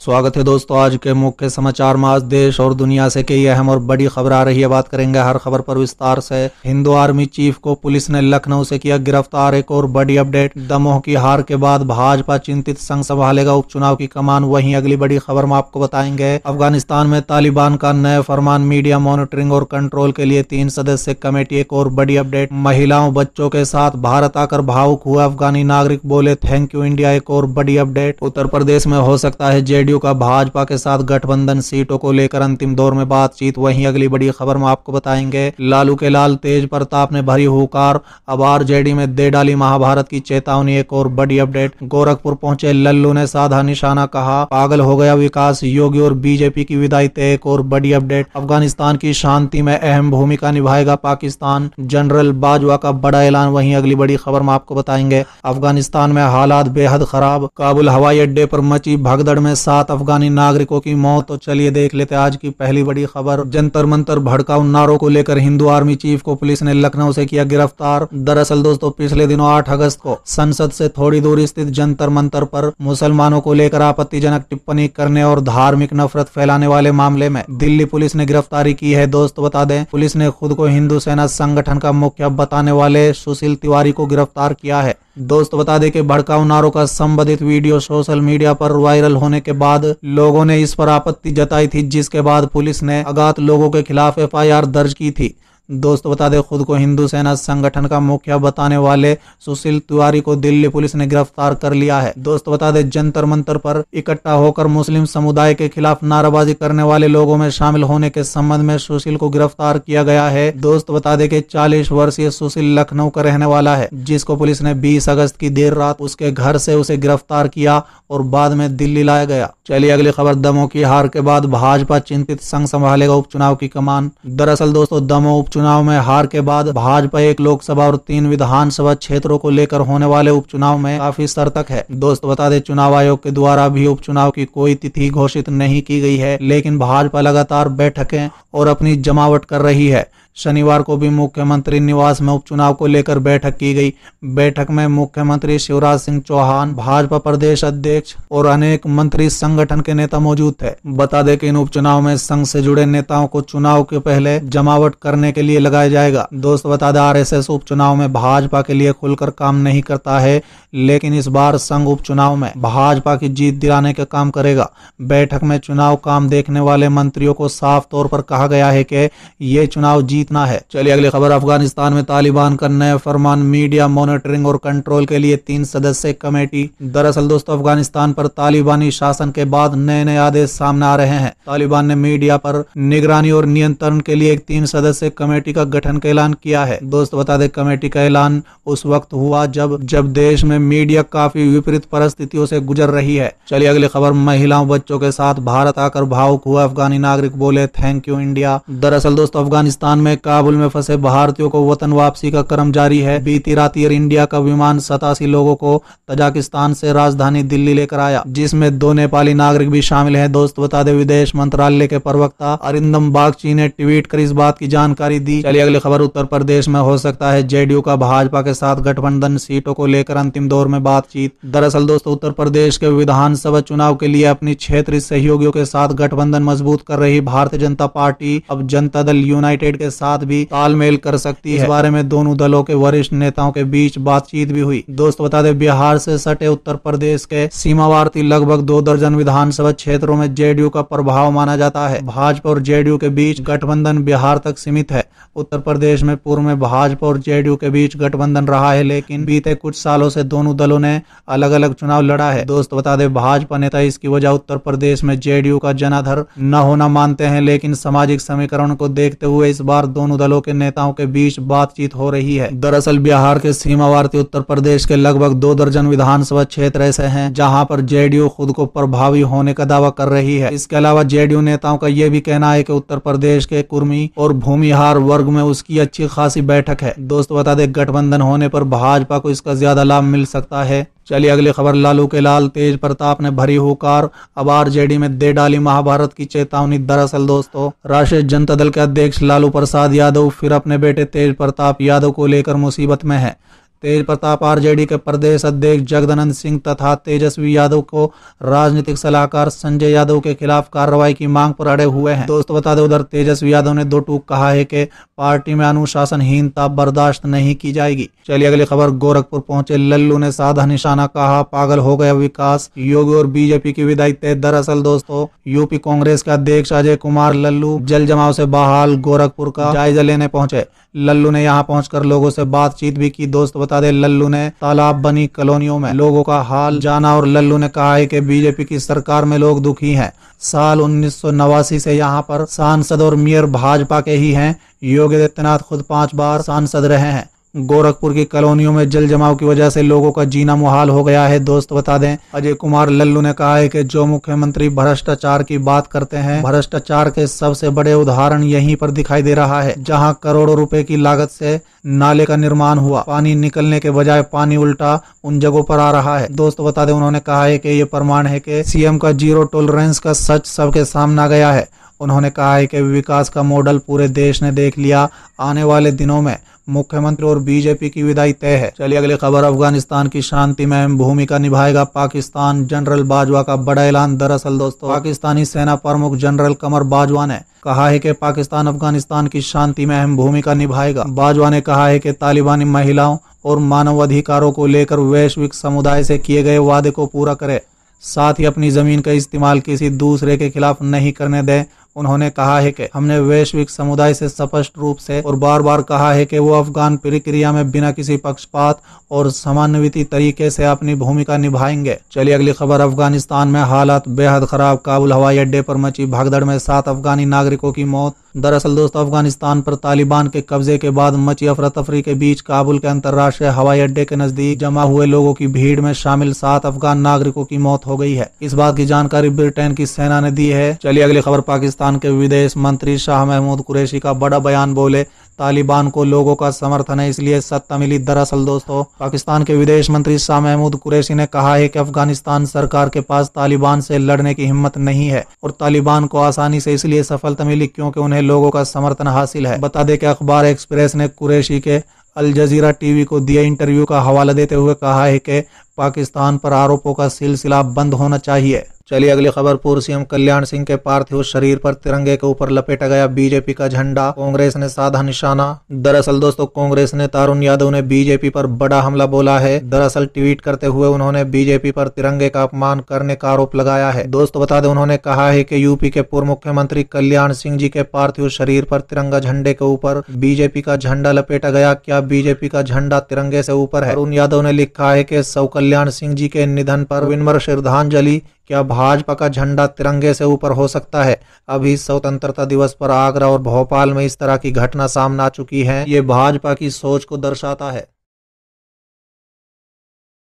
स्वागत है दोस्तों आज के मुख्य समाचार में। आज देश और दुनिया से कई अहम और बड़ी खबर आ रही है, बात करेंगे हर खबर पर विस्तार से। हिंदू आर्मी चीफ को पुलिस ने लखनऊ से किया गिरफ्तार। एक और बड़ी अपडेट, दमोह की हार के बाद भाजपा चिंतित, संग संभालेगा उपचुनाव की कमान। वहीं अगली बड़ी खबर में आपको बताएंगे अफगानिस्तान में तालिबान का नया फरमान, मीडिया मॉनिटरिंग और कंट्रोल के लिए 3 सदस्य कमेटी। एक और बड़ी अपडेट, महिलाओं बच्चों के साथ भारत आकर भावुक हुआ अफगानी नागरिक, बोले थैंक यू इंडिया। एक और बड़ी अपडेट, उत्तर प्रदेश में हो सकता है जेडीयू का भाजपा के साथ गठबंधन, सीटों को लेकर अंतिम दौर में बातचीत। वहीं अगली बड़ी खबर में आपको बताएंगे लालू के लाल तेज प्रताप ने भरी हुकार, अब आरजेडी में दे डाली महाभारत की चेतावनी। एक और बड़ी अपडेट, गोरखपुर पहुंचे लल्लू ने साधा निशाना, कहा पागल हो गया विकास, योगी और बीजेपी की विदाई तय। एक और बड़ी अपडेट, अफगानिस्तान की शांति में अहम भूमिका निभाएगा पाकिस्तान, जनरल बाजवा का बड़ा ऐलान। वहीं अगली बड़ी खबर में आपको बताएंगे अफगानिस्तान में हालात बेहद खराब, काबुल हवाई अड्डे पर मची भगदड़ में 7 अफगानी नागरिकों की मौत। तो चलिए देख लेते हैं आज की पहली बड़ी खबर। जंतर मंतर भड़काऊ नारों को लेकर हिंदू आर्मी चीफ को पुलिस ने लखनऊ से किया गिरफ्तार। दरअसल दोस्तों पिछले दिनों 8 अगस्त को संसद से थोड़ी दूर स्थित जंतर मंतर पर मुसलमानों को लेकर आपत्तिजनक टिप्पणी करने और धार्मिक नफरत फैलाने वाले मामले में दिल्ली पुलिस ने गिरफ्तारी की है। दोस्तों बता दें पुलिस ने खुद को हिंदू सेना संगठन का मुखिया बताने वाले सुशील तिवारी को गिरफ्तार किया है। दोस्तों बता दें कि भड़काऊ नारों का संबंधित वीडियो सोशल मीडिया पर वायरल होने के बाद लोगों ने इस पर आपत्ति जताई थी, जिसके बाद पुलिस ने अज्ञात लोगों के खिलाफ एफआईआर दर्ज की थी। दोस्तों बता दें खुद को हिंदू सेना संगठन का मुखिया बताने वाले सुशील तिवारी को दिल्ली पुलिस ने गिरफ्तार कर लिया है। दोस्तों बता दें जंतर मंतर पर इकट्ठा होकर मुस्लिम समुदाय के खिलाफ नाराबाजी करने वाले लोगों में शामिल होने के संबंध में सुशील को गिरफ्तार किया गया है। दोस्तों बता दें कि 40 वर्षीय सुशील लखनऊ का रहने वाला है, जिसको पुलिस ने 20 अगस्त की देर रात उसके घर से उसे गिरफ्तार किया और बाद में दिल्ली लाया गया। चलिए अगली खबर, दमोह की हार के बाद भाजपा चिंतित, संग संभालेगा उपचुनाव की कमान। दरअसल दोस्तों दमोह उपचुनाव में हार के बाद भाजपा 1 लोकसभा और 3 विधानसभा क्षेत्रों को लेकर होने वाले उपचुनाव में काफी सतर्क है। दोस्तों बता दें चुनाव आयोग के द्वारा भी उपचुनाव की कोई तिथि घोषित नहीं की गई है, लेकिन भाजपा लगातार बैठकें और अपनी जमावट कर रही है। शनिवार को भी मुख्यमंत्री निवास में उपचुनाव को लेकर बैठक की गई। बैठक में मुख्यमंत्री शिवराज सिंह चौहान, भाजपा प्रदेश अध्यक्ष और अनेक मंत्री संगठन के नेता मौजूद थे। बता दें कि इन उपचुनाव में संघ से जुड़े नेताओं को चुनाव के पहले जमावट करने के लिए लगाया जाएगा। दोस्त बता दें आरएसएस उपचुनाव में भाजपा के लिए खुलकर काम नहीं करता है, लेकिन इस बार संघ उपचुनाव में भाजपा की जीत दिलाने का काम करेगा। बैठक में चुनाव काम देखने वाले मंत्रियों को साफ तौर पर कहा गया है कि ये चुनाव जीतना है। चलिए अगली खबर, अफगानिस्तान में तालिबान का नया फरमान, मीडिया मॉनिटरिंग और कंट्रोल के लिए 3 सदस्य कमेटी। दरअसल दोस्तों अफगानिस्तान पर तालिबानी शासन के बाद नए नए आदेश सामने आ रहे हैं। तालिबान ने मीडिया पर निगरानी और नियंत्रण के लिए एक 3 सदस्य कमेटी का गठन का ऐलान किया है। दोस्त बता दें कमेटी का ऐलान उस वक्त हुआ जब देश में मीडिया काफी विपरीत परिस्थितियों से गुजर रही है। चलिए अगली खबर, महिलाओं बच्चों के साथ भारत आकर भावुक हुआ अफगानी नागरिक, बोले थैंक यू इंडिया। दरअसल दोस्तों अफगानिस्तान में काबुल में फंसे भारतीयों को वतन वापसी का क्रम जारी है। बीती रात एयर इंडिया का विमान 87 लोगों को तजाकिस्तान से राजधानी दिल्ली लेकर आया, जिसमें 2 नेपाली नागरिक भी शामिल हैं। दोस्त बता दें विदेश मंत्रालय के प्रवक्ता अरिंदम बागची ने ट्वीट कर इस बात की जानकारी दी। चलिए अगली खबर, उत्तर प्रदेश में हो सकता है जेडीयू का भाजपा के साथ गठबंधन, सीटों को लेकर अंतिम दौर में बातचीत। दरअसल दोस्तों उत्तर प्रदेश के विधानसभा चुनाव के लिए अपनी क्षेत्रीय सहयोगियों के साथ गठबंधन मजबूत कर रही भारतीय जनता पार्टी अब जनता दल यूनाइटेड के साथ भी तालमेल कर सकती है। इस बारे में दोनों दलों के वरिष्ठ नेताओं के बीच बातचीत भी हुई। दोस्त बता दें बिहार से सटे उत्तर प्रदेश के सीमावर्ती लगभग 2 दर्जन विधानसभा क्षेत्रों में जेडीयू का प्रभाव माना जाता है। भाजपा और जेडीयू के बीच गठबंधन बिहार तक सीमित है। उत्तर प्रदेश में पूर्व में भाजपा और जेडीयू के बीच गठबंधन रहा है, लेकिन बीते कुछ सालों से दोनों दलों ने अलग अलग चुनाव लड़ा है। दोस्त बता दें भाजपा नेता इसकी वजह उत्तर प्रदेश में जेडीयू का जनाधार न होना मानते हैं, लेकिन सामाजिक समीकरण को देखते हुए इस बार दोनों दलों के नेताओं के बीच बातचीत हो रही है। दरअसल बिहार के सीमावर्ती उत्तर प्रदेश के लगभग 2 दर्जन विधानसभा क्षेत्र ऐसे हैं जहां पर जेडीयू खुद को प्रभावी होने का दावा कर रही है। इसके अलावा जेडीयू नेताओं का यह भी कहना है कि उत्तर प्रदेश के कुर्मी और भूमिहार वर्ग में उसकी अच्छी खासी बैठक है। दोस्त बता दें गठबंधन होने पर भाजपा को इसका ज्यादा लाभ मिल सकता है। चलिए अगली खबर, लालू के लाल तेज प्रताप ने भरी हुकार, अब आरजेडी में दे डाली महाभारत की चेतावनी। दरअसल दोस्तों राष्ट्रीय जनता दल के अध्यक्ष लालू प्रसाद यादव फिर अपने बेटे तेज प्रताप यादव को लेकर मुसीबत में है। तेज प्रताप आरजेडी के प्रदेश अध्यक्ष जगदानंद सिंह तथा तेजस्वी यादव को राजनीतिक सलाहकार संजय यादव के खिलाफ कार्रवाई की मांग पर अड़े हुए हैं। दोस्तों बता दें, उधर तेजस्वी यादव ने दो टूक कहा है कि पार्टी में अनुशासनहीनता बर्दाश्त नहीं की जाएगी। चलिए अगली खबर, गोरखपुर पहुंचे लल्लू ने साधा निशाना, कहा पागल हो गया विकास, योगी और बीजेपी की विदाई तय। दरअसल दोस्तों, यूपी कांग्रेस के अध्यक्ष अजय कुमार लल्लू जल जमाव से बहाल गोरखपुर का जायजा लेने पहुंचे। लल्लू ने यहां पहुंचकर लोगों से बातचीत भी की। दोस्त बता दें, लल्लू ने तालाब बनी कॉलोनियों में लोगों का हाल जाना और लल्लू ने कहा है कि बीजेपी की सरकार में लोग दुखी हैं। साल 1989 से यहां पर सांसद और मेयर भाजपा के ही हैं। योगी आदित्यनाथ खुद 5 बार सांसद रहे हैं। गोरखपुर की कॉलोनियों में जल जमाव की वजह से लोगों का जीना मुहाल हो गया है। दोस्त बता दें, अजय कुमार लल्लू ने कहा है कि जो मुख्यमंत्री भ्रष्टाचार की बात करते हैं, भ्रष्टाचार के सबसे बड़े उदाहरण यहीं पर दिखाई दे रहा है, जहां करोड़ों रुपए की लागत से नाले का निर्माण हुआ, पानी निकलने के बजाय पानी उल्टा उन जगहों पर आ रहा है। दोस्त बता दें, उन्होंने कहा है कि ये प्रमाण है कि सीएम का जीरो टॉलरेंस का सच सबके सामने आ गया है। उन्होंने कहा है कि विकास का मॉडल पूरे देश ने देख लिया, आने वाले दिनों में मुख्यमंत्री और बीजेपी की विदाई तय है। चलिए अगली खबर, अफगानिस्तान की शांति में अहम भूमिका निभाएगा पाकिस्तान, जनरल बाजवा का बड़ा ऐलान। दरअसल दोस्तों, पाकिस्तानी सेना प्रमुख जनरल कमर बाजवा ने कहा है कि पाकिस्तान अफगानिस्तान की शांति में अहम भूमिका निभाएगा। बाजवा ने कहा है कि तालिबानी महिलाओं और मानव अधिकारों को लेकर वैश्विक समुदाय से किए गए वादे को पूरा करे, साथ ही अपनी जमीन का इस्तेमाल किसी दूसरे के खिलाफ नहीं करने दें। उन्होंने कहा है कि हमने वैश्विक समुदाय से स्पष्ट रूप से और बार बार कहा है कि वो अफगान प्रक्रिया में बिना किसी पक्षपात और समानुपाती तरीके से अपनी भूमिका निभाएंगे। चलिए अगली खबर, अफगानिस्तान में हालात बेहद खराब, काबुल हवाई अड्डे पर मची भगदड़ में 7 अफगानी नागरिकों की मौत। दरअसल दोस्तों, अफगानिस्तान पर तालिबान के कब्जे के बाद मची अफरा तफरी के बीच काबुल के अंतर्राष्ट्रीय हवाई अड्डे के नजदीक जमा हुए लोगों की भीड़ में शामिल 7 अफगान नागरिकों की मौत हो गई है। इस बात की जानकारी ब्रिटेन की सेना ने दी है। चलिए अगली खबर, पाकिस्तान के विदेश मंत्री शाह महमूद कुरैशी का बड़ा बयान, बोले तालिबान को लोगों का समर्थन है इसलिए सत्ता मिली। दरअसल दोस्तों, पाकिस्तान के विदेश मंत्री शाह महमूद कुरैशी ने कहा है कि अफगानिस्तान सरकार के पास तालिबान से लड़ने की हिम्मत नहीं है और तालिबान को आसानी से इसलिए सफलता मिली क्योंकि उन्हें लोगों का समर्थन हासिल है। बता दें कि अखबार एक्सप्रेस ने कुरैशी के अल जजीरा टीवी को दिए इंटरव्यू का हवाला देते हुए कहा है कि पाकिस्तान पर आरोपों का सिलसिला बंद होना चाहिए। चलिए अगली खबर, पूर्व सीएम कल्याण सिंह के पार्थिव शरीर पर तिरंगे के ऊपर लपेटा गया बीजेपी का झंडा, कांग्रेस ने साधा निशाना। दरअसल दोस्तों, कांग्रेस नेता अरुण यादव ने बीजेपी पर बड़ा हमला बोला है। दरअसल ट्वीट करते हुए उन्होंने बीजेपी पर तिरंगे का अपमान करने का आरोप लगाया है। दोस्तों बता दें, उन्होंने कहा है कि यूपी के पूर्व मुख्यमंत्री कल्याण सिंह जी के पार्थिव शरीर पर तिरंगा झंडे के ऊपर बीजेपी का झंडा लपेटा गया, क्या बीजेपी का झंडा तिरंगे से ऊपर है? अरुण यादव ने लिखा है कि सौ कल्याण सिंह जी के निधन पर विनम्र श्रद्धांजलि, क्या भाजपा का झंडा तिरंगे से ऊपर हो सकता है? अभी स्वतंत्रता दिवस पर आगरा और भोपाल में इस तरह की घटना सामने आ चुकी है, ये भाजपा की सोच को दर्शाता है।